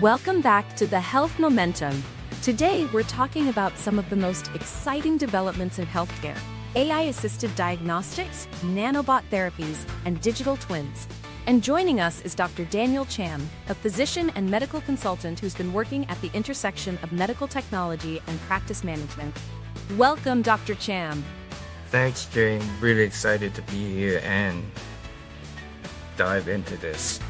Welcome back to the Health Momentum. Today, we're talking about some of the most exciting developments in healthcare: AI-assisted diagnostics, nanobot therapies, and digital twins. And joining us is Dr. Daniel Cham, a physician and medical consultant who's been working at the intersection of medical technology and practice management. Welcome, Dr. Cham. Thanks, Jane. Really excited to be here and dive into this.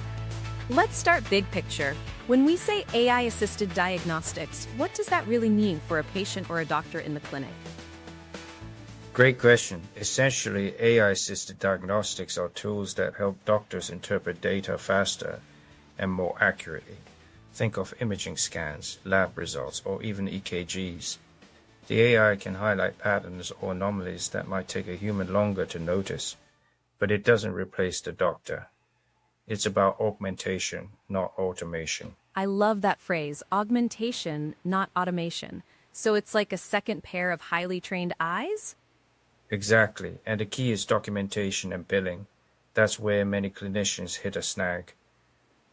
Let's start big picture. When we say AI-assisted diagnostics, what does that really mean for a patient or a doctor in the clinic? Great question. Essentially, AI-assisted diagnostics are tools that help doctors interpret data faster and more accurately. Think of imaging scans, lab results, or even EKGs. The AI can highlight patterns or anomalies that might take a human longer to notice, but it doesn't replace the doctor. It's about augmentation, not automation. I love that phrase, augmentation, not automation. So it's like a second pair of highly trained eyes? Exactly, and the key is documentation and billing. That's where many clinicians hit a snag.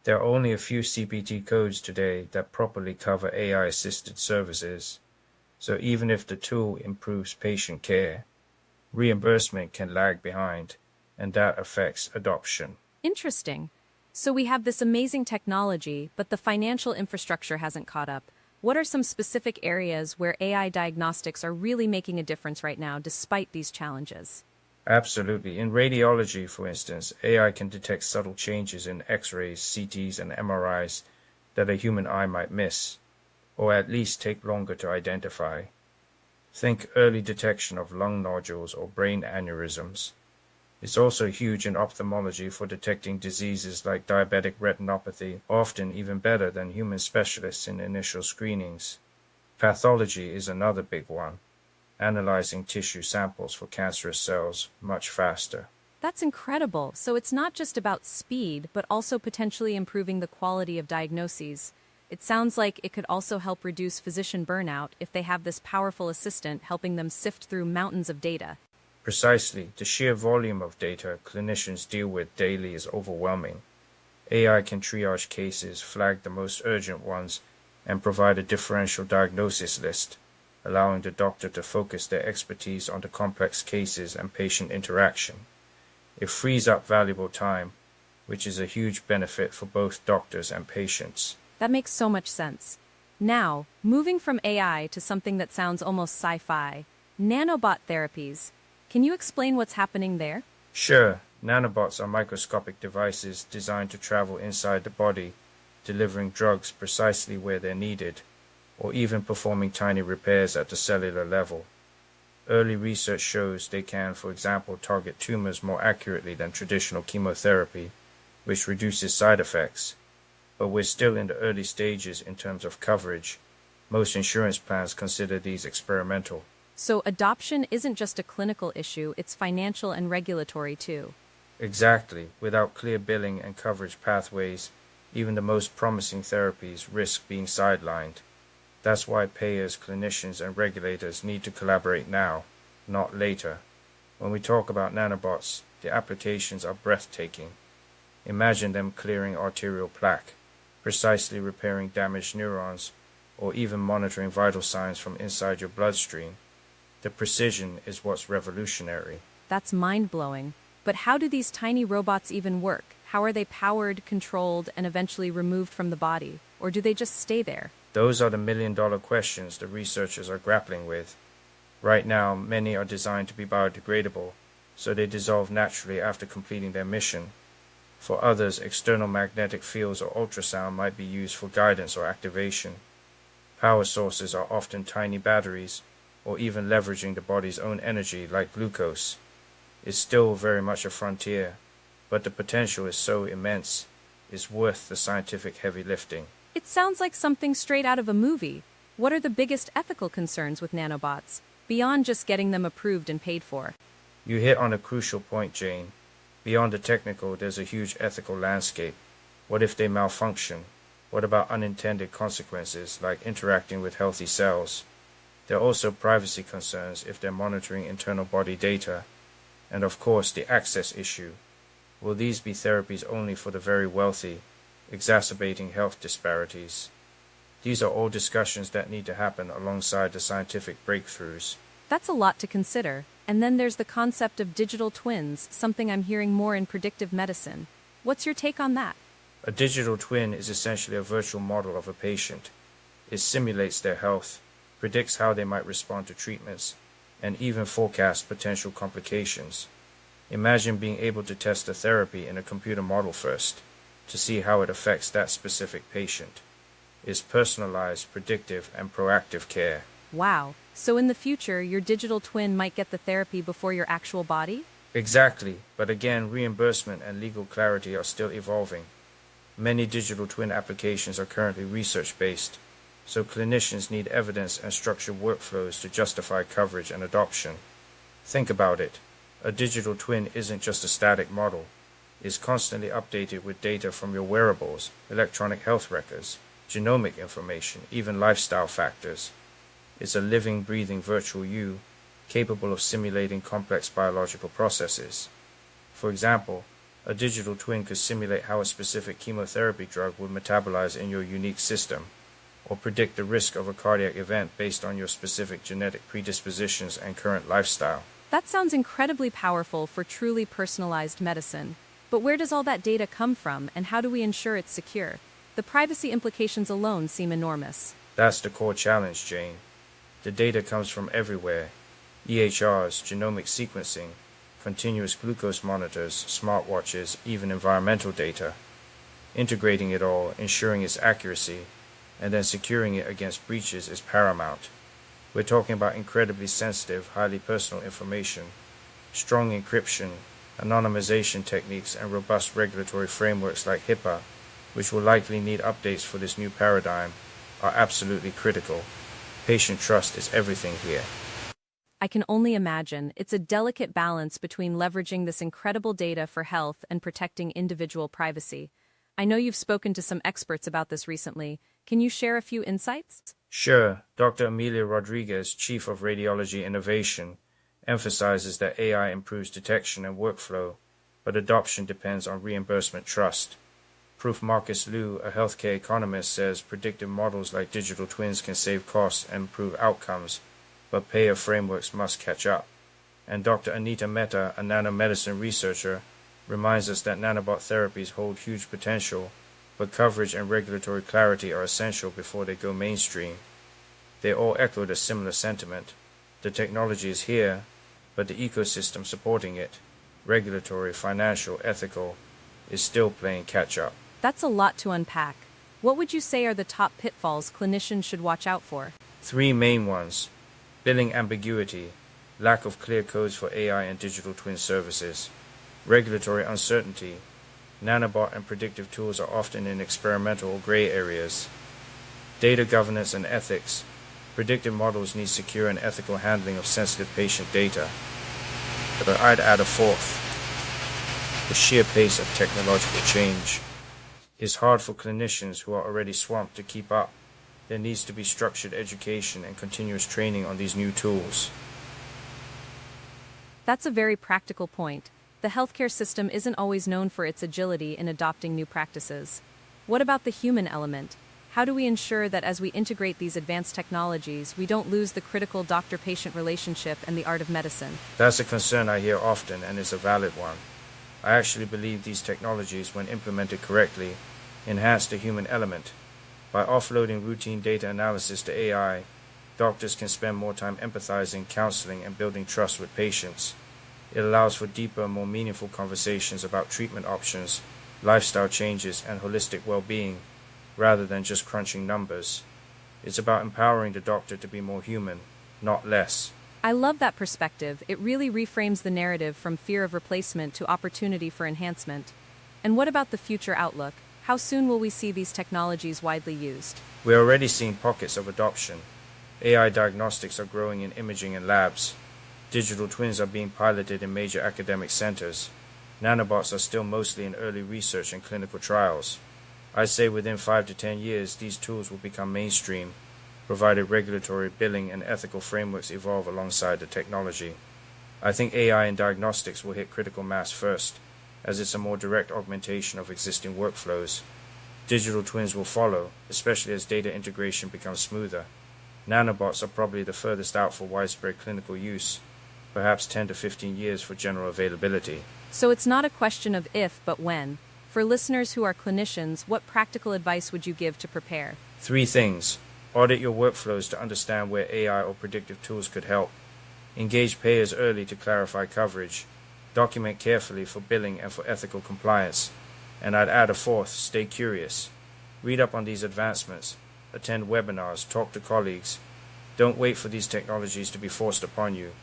There are only a few CPT codes today that properly cover AI-assisted services. So even if the tool improves patient care, reimbursement can lag behind, and that affects adoption. Interesting. So we have this amazing technology, but the financial infrastructure hasn't caught up. What are some specific areas where AI diagnostics are really making a difference right now, despite these challenges? Absolutely. In radiology, for instance, AI can detect subtle changes in X-rays, CTs, and MRIs that a human eye might miss, or at least take longer to identify. Think early detection of lung nodules or brain aneurysms. It's also huge in ophthalmology for detecting diseases like diabetic retinopathy, often even better than human specialists in initial screenings. Pathology is another big one, analyzing tissue samples for cancerous cells much faster. That's incredible. So it's not just about speed, but also potentially improving the quality of diagnoses. It sounds like it could also help reduce physician burnout if they have this powerful assistant helping them sift through mountains of data. Precisely, the sheer volume of data clinicians deal with daily is overwhelming. AI can triage cases, flag the most urgent ones, and provide a differential diagnosis list, allowing the doctor to focus their expertise on the complex cases and patient interaction. It frees up valuable time, which is a huge benefit for both doctors and patients. That makes so much sense. Now, moving from AI to something that sounds almost sci-fi, nanobot therapies. Can you explain what's happening there? Sure, nanobots are microscopic devices designed to travel inside the body, delivering drugs precisely where they're needed, or even performing tiny repairs at the cellular level. Early research shows they can, for example, target tumors more accurately than traditional chemotherapy, which reduces side effects. But we're still in the early stages in terms of coverage. Most insurance plans consider these experimental. So adoption isn't just a clinical issue, it's financial and regulatory too. Exactly. Without clear billing and coverage pathways, even the most promising therapies risk being sidelined. That's why payers, clinicians, and regulators need to collaborate now, not later. When we talk about nanobots, the applications are breathtaking. Imagine them clearing arterial plaque, precisely repairing damaged neurons, or even monitoring vital signs from inside your bloodstream. The precision is what's revolutionary. That's mind-blowing. But how do these tiny robots even work? How are they powered, controlled, and eventually removed from the body? Or do they just stay there? Those are the million-dollar questions the researchers are grappling with. Right now, many are designed to be biodegradable, so they dissolve naturally after completing their mission. For others, external magnetic fields or ultrasound might be used for guidance or activation. Power sources are often tiny batteries, or even leveraging the body's own energy like glucose. It's still very much a frontier, but the potential is so immense, it's worth the scientific heavy lifting. It sounds like something straight out of a movie. What are the biggest ethical concerns with nanobots, beyond just getting them approved and paid for? You hit on a crucial point, Jane. Beyond the technical, there's a huge ethical landscape. What if they malfunction? What about unintended consequences, like interacting with healthy cells? There are also privacy concerns if they're monitoring internal body data. And of course, the access issue. Will these be therapies only for the very wealthy, exacerbating health disparities. These are all discussions that need to happen alongside the scientific breakthroughs. That's a lot to consider. And then there's the concept of digital twins, something I'm hearing more in predictive medicine. What's your take on that? A digital twin is essentially a virtual model of a patient. It simulates their health, predicts how they might respond to treatments, and even forecasts potential complications. Imagine being able to test a therapy in a computer model first, to see how it affects that specific patient. It's personalized, predictive, and proactive care. Wow. So in the future, your digital twin might get the therapy before your actual body? Exactly, but again, reimbursement and legal clarity are still evolving. Many digital twin applications are currently research-based, so clinicians need evidence and structured workflows to justify coverage and adoption. Think about it. A digital twin isn't just a static model. It's constantly updated with data from your wearables, electronic health records, genomic information, even lifestyle factors. It's a living, breathing virtual you, capable of simulating complex biological processes. For example, a digital twin could simulate how a specific chemotherapy drug would metabolize in your unique system, or predict the risk of a cardiac event based on your specific genetic predispositions and current lifestyle. That sounds incredibly powerful for truly personalized medicine. But where does all that data come from, and how do we ensure it's secure? The privacy implications alone seem enormous. That's the core challenge, Jane. The data comes from everywhere. EHRs, genomic sequencing, continuous glucose monitors, smartwatches, even environmental data. Integrating it all, ensuring its accuracy, and then securing it against breaches is paramount. We're talking about incredibly sensitive, highly personal information. Strong encryption, anonymization techniques, and robust regulatory frameworks like HIPAA, which will likely need updates for this new paradigm, are absolutely critical. Patient trust is everything here. I can only imagine. It's a delicate balance between leveraging this incredible data for health and protecting individual privacy. I know you've spoken to some experts about this recently. Can you share a few insights? Sure. Dr. Amelia Rodriguez, Chief of Radiology Innovation, emphasizes that AI improves detection and workflow, but adoption depends on reimbursement trust. Proof Marcus Liu, a healthcare economist, says predictive models like digital twins can save costs and improve outcomes, but payer frameworks must catch up. And Dr. Anita Mehta, a nanomedicine researcher, reminds us that nanobot therapies hold huge potential, but coverage and regulatory clarity are essential before they go mainstream. They all echoed a similar sentiment. The technology is here, but the ecosystem supporting it, regulatory, financial, ethical, is still playing catch-up. That's a lot to unpack. What would you say are the top pitfalls clinicians should watch out for? 3 main ones. Billing ambiguity, lack of clear codes for AI and digital twin services, regulatory uncertainty. Nanobot and predictive tools are often in experimental or gray areas. Data governance and ethics. Predictive models need secure and ethical handling of sensitive patient data. But I'd add a fourth. The sheer pace of technological change. It's hard for clinicians who are already swamped to keep up. There needs to be structured education and continuous training on these new tools. That's a very practical point. The healthcare system isn't always known for its agility in adopting new practices. What about the human element? How do we ensure that as we integrate these advanced technologies, we don't lose the critical doctor-patient relationship and the art of medicine? That's a concern I hear often, and it's a valid one. I actually believe these technologies, when implemented correctly, enhance the human element. By offloading routine data analysis to AI, doctors can spend more time empathizing, counseling, and building trust with patients. It allows for deeper, more meaningful conversations about treatment options, lifestyle changes, and holistic well-being, rather than just crunching numbers. It's about empowering the doctor to be more human, not less. I love that perspective. It really reframes the narrative from fear of replacement to opportunity for enhancement. And what about the future outlook? How soon will we see these technologies widely used? We're already seeing pockets of adoption. AI diagnostics are growing in imaging and labs. Digital twins are being piloted in major academic centers. Nanobots are still mostly in early research and clinical trials. I say within 5 to 10 years, these tools will become mainstream, provided regulatory, billing, and ethical frameworks evolve alongside the technology. I think AI in diagnostics will hit critical mass first, as it's a more direct augmentation of existing workflows. Digital twins will follow, especially as data integration becomes smoother. Nanobots are probably the furthest out for widespread clinical use, perhaps 10 to 15 years for general availability. So it's not a question of if, but when. For listeners who are clinicians, what practical advice would you give to prepare? 3 things. Audit your workflows to understand where AI or predictive tools could help. Engage payers early to clarify coverage. Document carefully for billing and for ethical compliance. And I'd add a 4th, stay curious. Read up on these advancements. Attend webinars, talk to colleagues. Don't wait for these technologies to be forced upon you.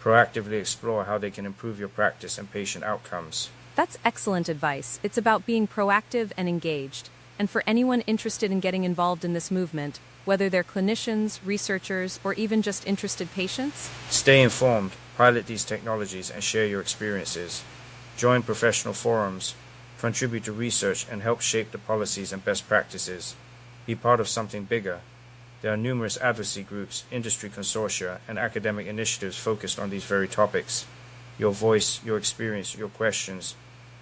Proactively explore how they can improve your practice and patient outcomes. That's excellent advice. It's about being proactive and engaged. And for anyone interested in getting involved in this movement, whether they're clinicians, researchers, or even just interested patients, stay informed, pilot these technologies, and share your experiences. Join professional forums, contribute to research, and help shape the policies and best practices. Be part of something bigger. There are numerous advocacy groups, industry consortia, and academic initiatives focused on these very topics. Your voice, your experience, your questions,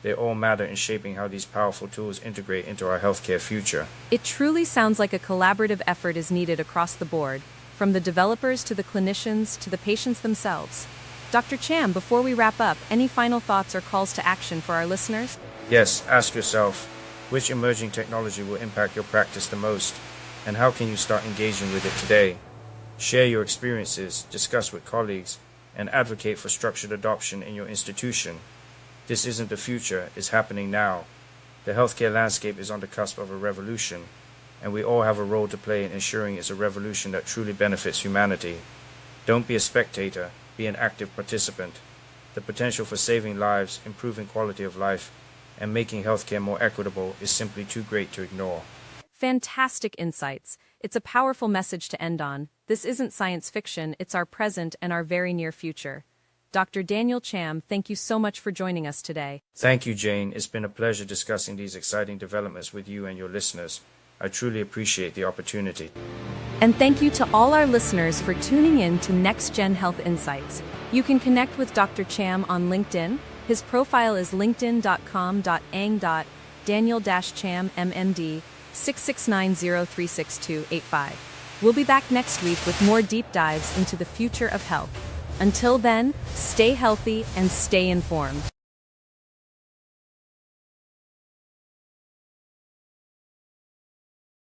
they all matter in shaping how these powerful tools integrate into our healthcare future. It truly sounds like a collaborative effort is needed across the board, from the developers to the clinicians to the patients themselves. Dr. Cham, before we wrap up, any final thoughts or calls to action for our listeners? Yes, ask yourself, which emerging technology will impact your practice the most, and how can you start engaging with it today? Share your experiences, discuss with colleagues, and advocate for structured adoption in your institution. This isn't the future, it's happening now. The healthcare landscape is on the cusp of a revolution, and we all have a role to play in ensuring it's a revolution that truly benefits humanity. Don't be a spectator, be an active participant. The potential for saving lives, improving quality of life, and making healthcare more equitable is simply too great to ignore. Fantastic insights. It's a powerful message to end on. This isn't science fiction, it's our present and our very near future. Dr. Daniel Cham, thank you so much for joining us today. Thank you, Jane. It's been a pleasure discussing these exciting developments with you and your listeners. I truly appreciate the opportunity. And thank you to all our listeners for tuning in to Next Gen Health Insights. You can connect with Dr. Cham on LinkedIn. His profile is linkedin.com.ang.daniel-cham mmd 669036285. We'll be back next week with more deep dives into the future of health. Until then, stay healthy and stay informed.